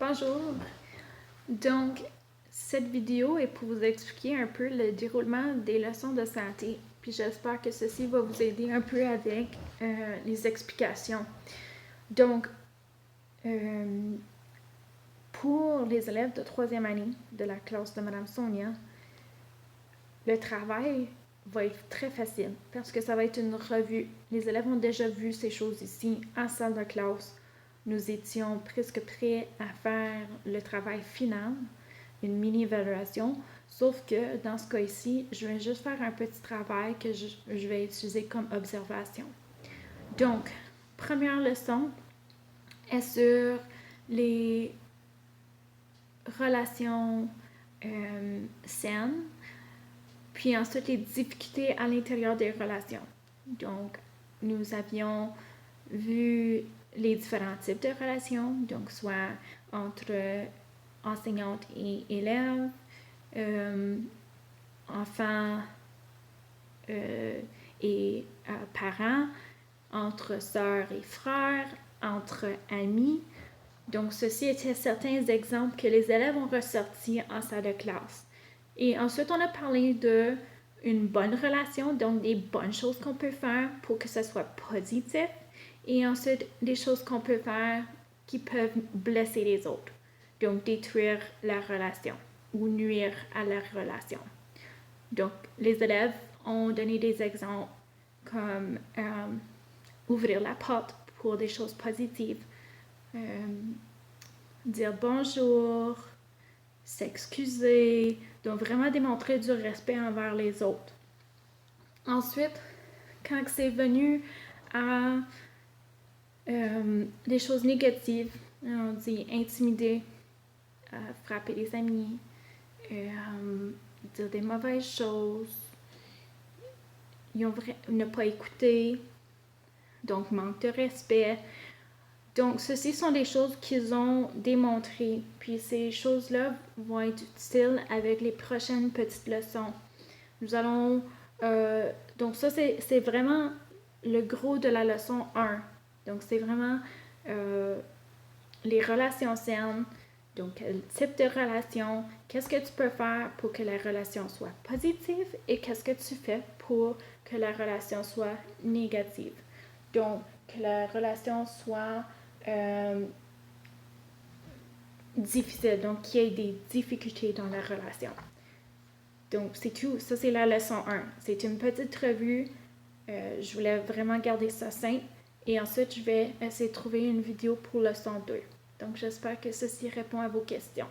Bonjour! Donc, cette vidéo est pour vous expliquer un peu le déroulement des leçons de santé. Puis j'espère que ceci va vous aider un peu avec les explications. Donc, pour les élèves de 3e année de la classe de Mme Sonia, le travail va être très facile parce que ça va être une revue. Les élèves ont déjà vu ces choses ici en salle de classe. Nous étions presque prêts à faire le travail final, une mini-évaluation, sauf que dans ce cas ici, je vais juste faire un petit travail que je vais utiliser comme observation. Donc, première leçon est sur les relations saines, puis ensuite les difficultés à l'intérieur des relations. Donc, nous avions vu les différents types de relations, donc soit entre enseignante et élève, enfants et parents, entre sœurs et frères, entre amis. Donc, ceci étaient certains exemples que les élèves ont ressortis en salle de classe. Et ensuite, on a parlé de une bonne relation, donc des bonnes choses qu'on peut faire pour que ça soit positif. Et ensuite, des choses qu'on peut faire qui peuvent blesser les autres. Donc, détruire la relation ou nuire à la relation. Donc, les élèves ont donné des exemples comme ouvrir la porte pour des choses positives, dire bonjour, s'excuser, donc vraiment démontrer du respect envers les autres. Ensuite, quand c'est venu à des choses négatives, on dit intimider, frapper les amis, dire des mauvaises choses, ne pas écouter, donc manque de respect. Donc, ceci sont des choses qu'ils ont démontrées, puis ces choses-là vont être utiles avec les prochaines petites leçons. Nous allons, donc ça c'est vraiment le gros de la leçon 1. Donc, c'est vraiment les relations saines. Donc, quel type de relation, qu'est-ce que tu peux faire pour que la relation soit positive et qu'est-ce que tu fais pour que la relation soit négative. Donc, que la relation soit difficile, donc qu'il y ait des difficultés dans la relation. Donc, c'est tout. Ça, c'est la leçon 1. C'est une petite revue. Je voulais vraiment garder ça simple. Et ensuite, je vais essayer de trouver une vidéo pour leçon 2. Donc, j'espère que ceci répond à vos questions.